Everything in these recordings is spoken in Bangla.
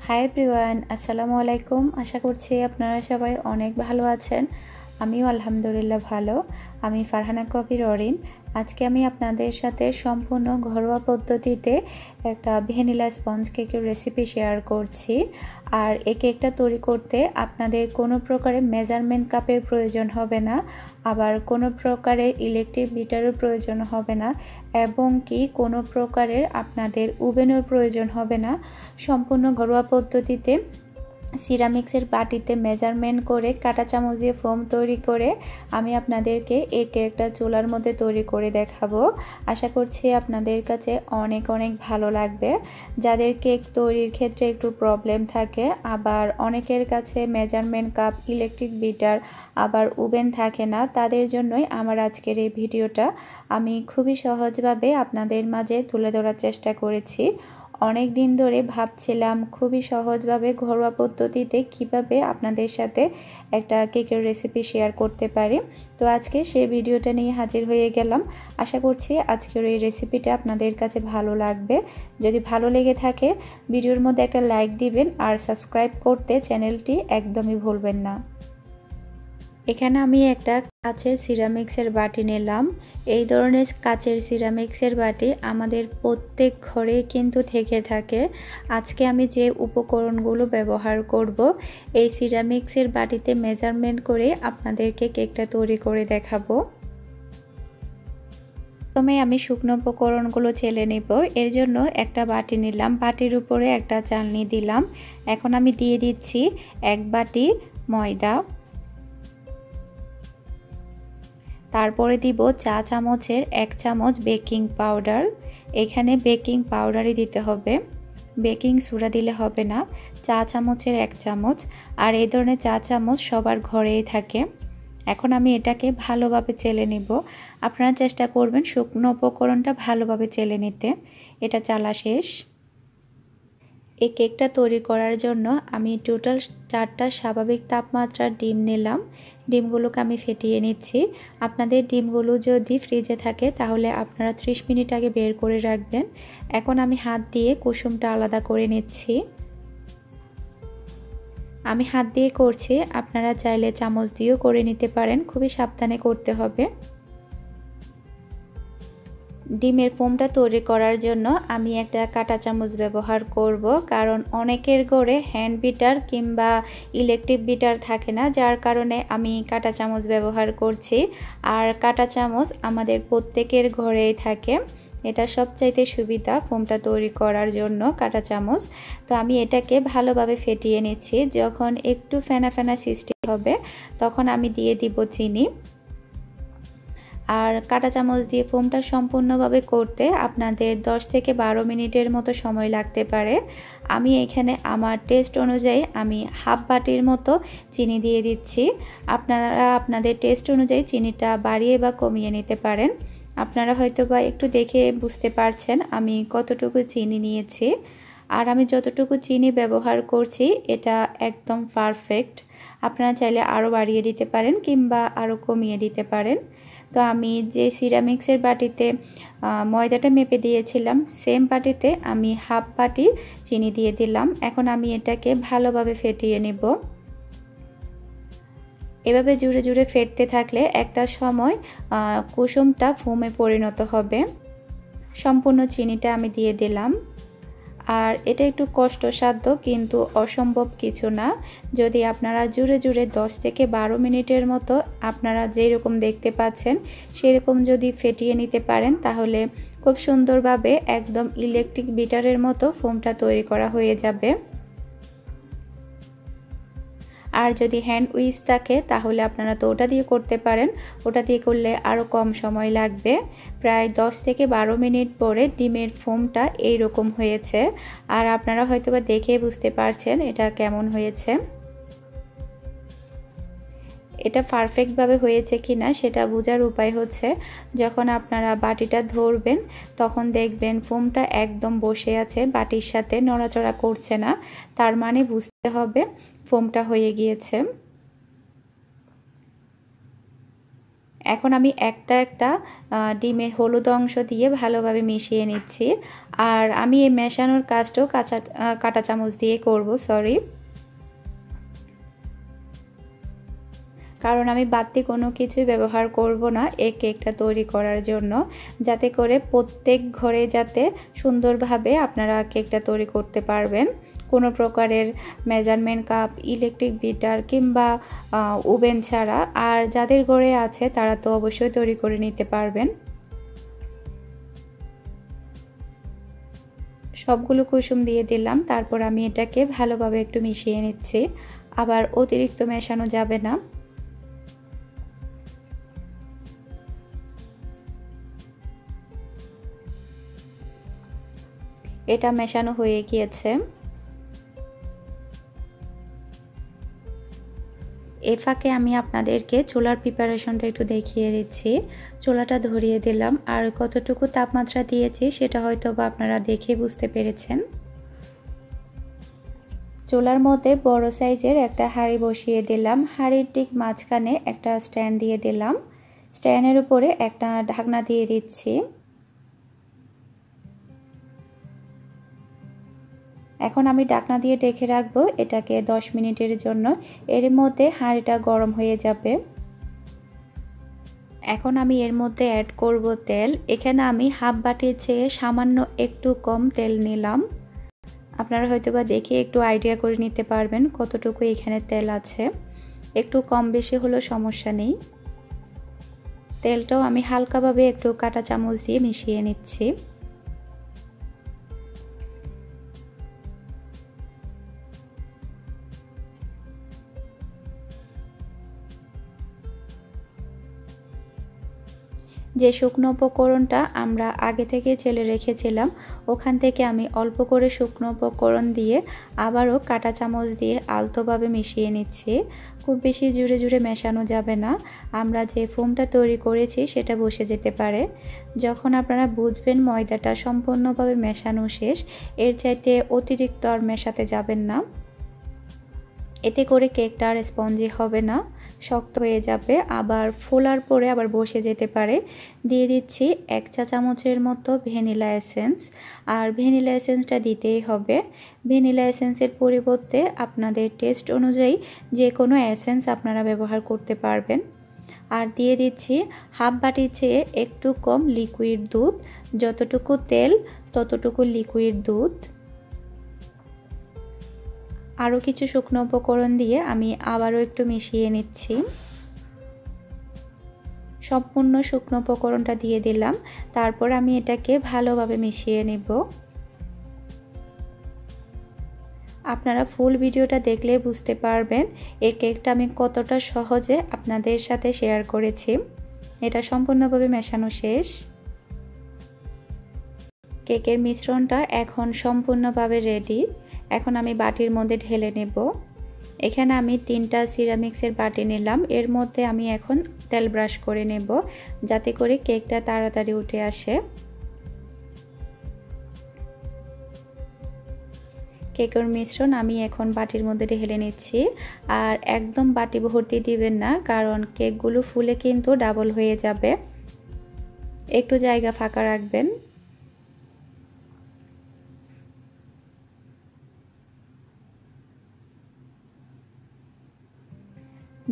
হাই এভরিওয়ান, আসসালামু আলাইকুম। আশা করছি আপনারা সবাই অনেক ভালো আছেন। আমিও আলহামদুলিল্লাহ ভালো। আমি ফারহানা কবির অরিন। আজকে আমি আপনাদের সাথে সম্পূর্ণ ঘরোয়া পদ্ধতিতে একটা ভ্যানিলা স্পঞ্জ কেকের রেসিপি শেয়ার করছি। আর এই কেকটা তৈরি করতে আপনাদের কোনো প্রকারের মেজারমেন্ট কাপের প্রয়োজন হবে না, আবার কোনো প্রকারের ইলেকট্রিক বিটারের প্রয়োজন হবে না, এবং কি কোনো প্রকারের আপনাদের ওভেনের প্রয়োজন হবে না। সম্পূর্ণ ঘরোয়া পদ্ধতিতে সিরামিক্সের বাটিতে মেজারমেন্ট করে কাঁটা চামচ দিয়ে ফোম তৈরি করে আমি আপনাদেরকে এই কেকটা চুলার মধ্যে তৈরি করে দেখাবো। আশা করছি আপনাদের কাছে অনেক অনেক ভালো লাগবে। যাদের কেক তৈরির ক্ষেত্রে একটু প্রবলেম থাকে, আবার অনেকের কাছে মেজারমেন্ট কাপ, ইলেকট্রিক বিটার, আবার ওভেন থাকে না, তাদের জন্যই আমার আজকের এই ভিডিওটা। আমি খুবই সহজভাবে আপনাদের মাঝে তুলে ধরার চেষ্টা করেছি। অনেক দিন ধরে ভাবছিলাম খুবই সহজভাবে ঘরোয়া পদ্ধতিতে কিভাবে আপনাদের সাথে একটা কেকের রেসিপি শেয়ার করতে পারি। তো আজকে সেই ভিডিওটা নিয়ে হাজির হয়ে গেলাম। আশা করছি আজকের এই রেসিপিটা আপনাদের কাছে ভালো লাগবে। যদি ভালো লেগে থাকে ভিডিওর মধ্যে একটা লাইক দিবেন, আর সাবস্ক্রাইব করতে চ্যানেলটি একদমই ভুলবেন না। এখানে আমি একটা কাচের সিরামিক্সের বাটি নিলাম। এই ধরনের কাচের সিরামিক্সের বাটি আমাদের প্রত্যেক ঘরে কিন্তু থেকে থাকে। আজকে আমি যে উপকরণগুলো ব্যবহার করব, এই সিরামিক্সের বাটিতে মেজারমেন্ট করে আপনাদেরকে কেকটা তৈরি করে দেখাবো। প্রথমে আমি শুকনো উপকরণগুলো চেলে নেব। এর জন্য একটা বাটি নিলাম, বাটির উপরে একটা চালনি দিলাম। এখন আমি দিয়ে দিচ্ছি 1 বাটি ময়দা, তারপরে দিব চা চামচের 1 চামচ বেকিং পাউডার। এখানে বেকিং পাউডারই দিতে হবে, বেকিং সোডা দিলে হবে না। চা চামচের 1 চামচ, আর এই ধরনের চা চামচ সবার ঘরেই থাকে। এখন আমি এটাকে ভালোভাবে চেলে নিব। আপনারা চেষ্টা করবেন শুকনো উপকরণটা ভালোভাবে চেলে নিতে। এটা চালা শেষ। এই কেকটা তৈরি করার জন্য আমি টোটাল 4টা স্বাভাবিক তাপমাত্রার ডিম নিলাম। ডিমগুলোকে আমি ফেটিয়ে নিচ্ছি। আপনাদের ডিমগুলো যদি ফ্রিজে থাকে তাহলে আপনারা 30 মিনিট আগে বের করে রাখবেন। এখন আমি হাত দিয়ে কুসুমটা আলাদা করে নিচ্ছি। আমি হাত দিয়ে করছি, আপনারা চাইলে চামচ দিয়েও করে নিতে পারেন। খুবই সাবধানে করতে হবে। ডিমের ফোমটা তৈরি করার জন্য আমি একটা কাঁটা চামচ ব্যবহার করব, কারণ অনেকের ঘরে হ্যান্ড বিটার কিংবা ইলেকট্রিক বিটার থাকে না, যার কারণে আমি কাঁটা চামচ ব্যবহার করছি। আর কাঁটা চামচ আমাদের প্রত্যেকের ঘরেই থাকে। এটা সবচাইতে সুবিধা ফোমটা তৈরি করার জন্য কাঁটা চামচ। তো আমি এটাকে ভালোভাবে ফেটিয়ে নিচ্ছি। যখন একটু ফেনা ফেনা সৃষ্টি হবে তখন আমি দিয়ে দিব চিনি। আর কাঁটা চামচ দিয়ে ফোমটা সম্পূর্ণভাবে করতে আপনাদের 10 থেকে 12 মিনিটের মতো সময় লাগতে পারে। আমি এখানে আমার টেস্ট অনুযায়ী আমি হাফ বাটির মতো চিনি দিয়ে দিচ্ছি। আপনারা আপনাদের টেস্ট অনুযায়ী চিনিটা বাড়িয়ে বা কমিয়ে নিতে পারেন। আপনারা হয়তো বা একটু দেখে বুঝতে পারছেন আমি কতটুকু চিনি নিয়েছি। আর আমি যতটুকু চিনি ব্যবহার করছি এটা একদম পারফেক্ট। আপনারা চাইলে আরও বাড়িয়ে দিতে পারেন কিংবা আরও কমিয়ে দিতে পারেন। তো আমি যে সিরামিক্সের বাটিতে ময়দাটা মেপে দিয়েছিলাম, সেম বাটিতে আমি হাফ বাটি চিনি দিয়ে দিলাম। এখন আমি এটাকে ভালোভাবে ফেটিয়ে নেব। এভাবে জুড়ে জুড়ে ফেটতে থাকলে একটা সময় কুসুমটা ফোমে পরিণত হবে। সম্পূর্ণ চিনিটা আমি দিয়ে দিলাম। আর এটা একটু কষ্টসাধ্য কিন্তু অসম্ভব কিছু না। যদি আপনারা জুড়ে জুড়ে 10 থেকে 12 মিনিটের মতো আপনারা যেরকম দেখতে পাচ্ছেন সেরকম যদি ফেটিয়ে নিতে পারেন তাহলে খুব সুন্দরভাবে একদম ইলেকট্রিক বিটারের মতো ফোমটা তৈরি করা হয়ে যাবে। আর যদি হ্যান্ড উইচ থাকে তাহলে আপনারা তো ওটা দিয়ে করতে পারেন। ওটা দিয়ে করলে আরও কম সময় লাগবে। প্রায় 10 থেকে 12 মিনিট পরে ডিমের ফোমটা এইরকম হয়েছে। আর আপনারা হয়তোবা দেখে বুঝতে পারছেন এটা কেমন হয়েছে। এটা পারফেক্টভাবে হয়েছে কিনা সেটা বোঝার উপায় হচ্ছে যখন আপনারা বাটিটা ধরবেন তখন দেখবেন ফোমটা একদম বসে আছে, বাটির সাথে নড়াচড়া করছে না। তার মানে বুঝতে হবে ফোমটা হয়ে গিয়েছে। এখন আমি একটা একটা ডিমের হলুদ অংশ দিয়ে ভালোভাবে মিশিয়ে নিচ্ছি। আর আমি এই মেশানোর কাজটাও কাঁটা চামচ দিয়ে করব, সরি, কারণ আমি বাড়তি কোনো কিছুই ব্যবহার করব না এই কেকটা তৈরি করার জন্য, যাতে করে প্রত্যেক ঘরে যাতে সুন্দরভাবে আপনারা কেকটা তৈরি করতে পারবেন। কোনো প্রকারের মেজারমেন্ট কাপ, ইলেকট্রিক বিটার কিংবা ওভেন ছাড়া। আর যাদের ঘরে আছে তারা তো অবশ্যই তৈরি করে নিতে পারবেন। সবগুলো কুসুম দিয়ে দিলাম, তারপর আমি এটাকে ভালোভাবে একটু মিশিয়ে নিচ্ছি। আবার অতিরিক্ত মেশানো যাবে না। এটা মেশানো হয়ে গিয়েছে। এ ফাঁকে আমি আপনাদেরকে চুলার প্রিপারেশনটা একটু দেখিয়ে দিচ্ছি। চুলাটা ধরিয়ে দিলাম, আর কতটুকু তাপমাত্রা দিয়েছি সেটা হয়তো বা আপনারা দেখে বুঝতে পেরেছেন। চুলার মধ্যে বড় সাইজের একটা হাঁড়ি বসিয়ে দিলাম। হাঁড়ির ঠিক মাঝখানে একটা স্ট্যান্ড দিয়ে দিলাম। স্ট্যান্ডের উপরে একটা ঢাকনা দিয়ে দিচ্ছি। এখন আমি ঢাকনা দিয়ে ঢেকে রাখবো এটাকে 10 মিনিটের জন্য। এর মধ্যে হাঁড়িটা গরম হয়ে যাবে। এখন আমি এর মধ্যে অ্যাড করব তেল। এখানে আমি হাফ বাটির চেয়ে সামান্য একটু কম তেল নিলাম। আপনারা হয়তোবা দেখে একটু আইডিয়া করে নিতে পারবেন কতটুকু এখানে তেল আছে। একটু কম বেশি হলেও সমস্যা নেই। তেলটাও আমি হালকাভাবে একটু কাঁটা চামচ দিয়ে মিশিয়ে নিচ্ছি। যে শুকনো উপকরণটা আমরা আগে থেকে চেলে রেখেছিলাম, ওখান থেকে আমি অল্প করে শুকনো উপকরণ দিয়ে আবারও কাঁটা চামচ দিয়ে আলতোভাবে মিশিয়ে নিচ্ছি। খুব বেশি জুড়ে জুড়ে মেশানো যাবে না, আমরা যে ফোমটা তৈরি করেছি সেটা বসে যেতে পারে। যখন আপনারা বুঝবেন ময়দাটা সম্পূর্ণভাবে মেশানো শেষ, এর চাইতে অতিরিক্ত আর মেশাতে যাবেন না। এতে করে কেকটা আর স্পঞ্জি হবে না, শক্ত হয়ে যাবে, আবার ফোলার পরে আবার বসে যেতে পারে। দিয়ে দিচ্ছি 1 চা চামচের মতো ভ্যানিলা এসেন্স। আর ভ্যানিলা এসেন্সটা দিতেই হবে। ভ্যানিলা এসেন্সের পরিবর্তে আপনাদের টেস্ট অনুযায়ী যে কোনো এসেন্স আপনারা ব্যবহার করতে পারবেন। আর দিয়ে দিচ্ছি হাফ বাটির চেয়ে একটু কম লিকুইড দুধ। যতটুকু তেল ততটুকু লিকুইড দুধ। আরও কিছু শুকনো উপকরণ দিয়ে আমি আবারও একটু মিশিয়ে নিচ্ছি। সম্পূর্ণ শুকনো উপকরণটা দিয়ে দিলাম, তারপর আমি এটাকে ভালোভাবে মিশিয়ে নেব। আপনারা ফুল ভিডিওটা দেখলে বুঝতে পারবেন এই কেকটা আমি কতটা সহজে আপনাদের সাথে শেয়ার করেছি। এটা সম্পূর্ণভাবে মেশানো শেষ। কেকের মিশ্রণটা এখন সম্পূর্ণভাবে রেডি। এখন আমি বাটির মধ্যে ঢেলে নেব। এখানে আমি 3টা সিরামিক্সের বাটি নিলাম। এর মধ্যে আমি এখন তেল ব্রাশ করে নেব, যাতে করে কেকটা তাড়াতাড়ি উঠে আসে। কেকের মিশ্রণ আমি এখন বাটির মধ্যে ঢেলে নিচ্ছি। আর একদম বাটি ভর্তি দিবেন না, কারণ কেকগুলো ফুলে কিন্তু ডাবল হয়ে যাবে। একটু জায়গা ফাঁকা রাখবেন।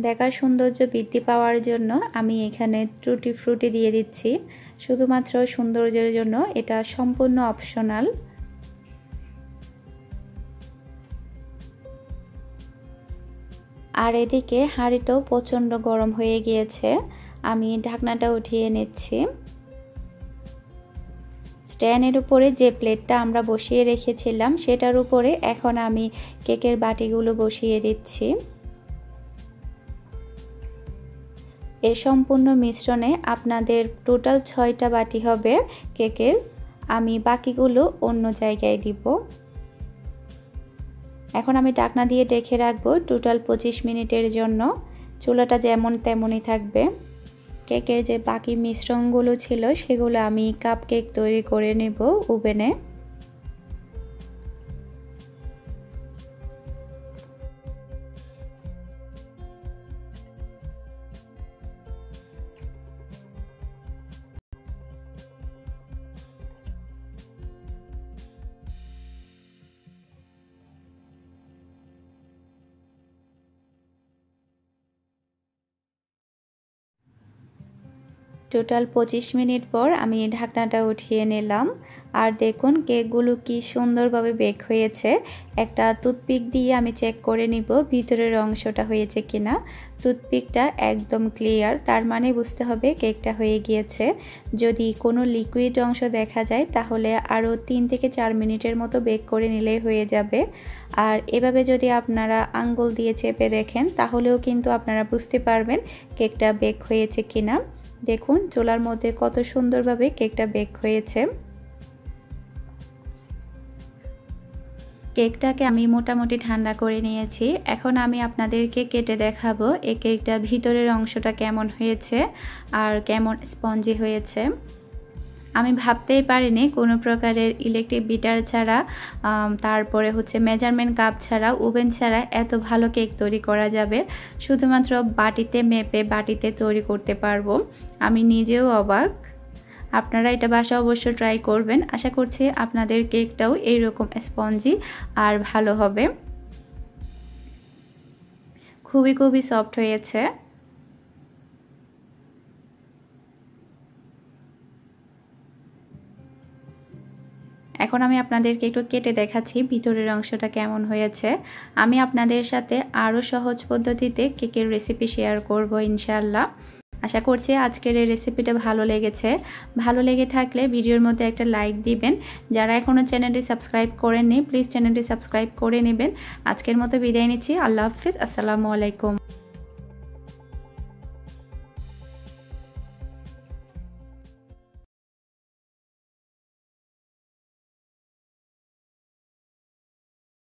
দেখার সৌন্দর্য বৃদ্ধি পাওয়ার জন্য আমি এখানে টুটি ফ্রুটি দিয়ে দিচ্ছি, শুধুমাত্র সৌন্দর্যের জন্য। এটা সম্পূর্ণ অপশনাল। আর এদিকে হাঁড়িটাও প্রচণ্ড গরম হয়ে গিয়েছে। আমি ঢাকনাটা উঠিয়ে নিচ্ছি। স্ট্যান্ডের উপরে যে প্লেটটা আমরা বসিয়ে রেখেছিলাম সেটার উপরে এখন আমি কেকের বাটিগুলো বসিয়ে দিচ্ছি। এই সম্পূর্ণ মিশ্রণে আপনাদের টোটাল 6টা বাটি হবে কেকের। আমি বাকিগুলো অন্য জায়গায় দিব। এখন আমি ঢাকনা দিয়ে ঢেকে রাখবো টোটাল 25 মিনিটের জন্য। চুলাটা যেমন তেমনই থাকবে। কেকের যে বাকি মিশ্রণগুলো ছিল সেগুলো আমি কাপ কেক তৈরি করে নেব ওভেনে। টোটাল 25 মিনিট পর আমি ঢাকনাটা উঠিয়ে নিলাম। আর দেখুন কেকগুলো কি সুন্দরভাবে বেক হয়েছে। একটা টুথপিক দিয়ে আমি চেক করে নিব ভিতরের অংশটা হয়েছে কিনা। টুথপিকটা একদম ক্লিয়ার, তার মানে বুঝতে হবে কেকটা হয়ে গিয়েছে। যদি কোনো লিকুইড অংশ দেখা যায় তাহলে আরও 3 থেকে 4 মিনিটের মতো বেক করে নিলেই হয়ে যাবে। আর এভাবে যদি আপনারা আঙ্গুল দিয়ে চেপে দেখেন তাহলেও কিন্তু আপনারা বুঝতে পারবেন কেকটা বেক হয়েছে কিনা। দেখুন চুলার মধ্যে কত সুন্দরভাবে কেকটা বেক হয়েছে। কেকটাকে আমি মোটামুটি ঠান্ডা করে নিয়েছি। এখন আমি আপনাদেরকে কেটে দেখাবো এই কেকটা ভিতরের অংশটা কেমন হয়েছে আর কেমন স্পঞ্জি হয়েছে। আমি ভাবতেই পারিনি কোনো প্রকারের ইলেকট্রিক বিটার ছাড়া, তারপরে হচ্ছে মেজারমেন্ট কাপ ছাড়া, ওভেন ছাড়া এত ভালো কেক তৈরি করা যাবে। শুধুমাত্র বাটিতে মেপে বাটিতে তৈরি করতে পারবো। আমি নিজেও অবাক। আপনারা এটা বাসায় অবশ্য ট্রাই করবেন। আশা করছি আপনাদের কেকটাও এইরকম স্পঞ্জি আর ভালো হবে। খুবই সফট হয়েছে। এখন আমি আপনাদেরকে একটু কেটে দেখাচ্ছি ভিতরের অংশটা কেমন হয়েছে। আমি আপনাদের সাথে আরও সহজ পদ্ধতিতে কেকের রেসিপি শেয়ার করব ইনশাআল্লাহ। আশা করছি আজকের এই রেসিপিটা ভালো লেগেছে। ভালো লেগে থাকলে ভিডিওর মধ্যে একটা লাইক দিবেন। যারা এখনও চ্যানেলটি সাবস্ক্রাইব করেননি প্লিজ চ্যানেলটি সাবস্ক্রাইব করে নেবেন। আজকের মতো বিদায় নিচ্ছি। আল্লাহ হাফিজ। আসসালামু আলাইকুম।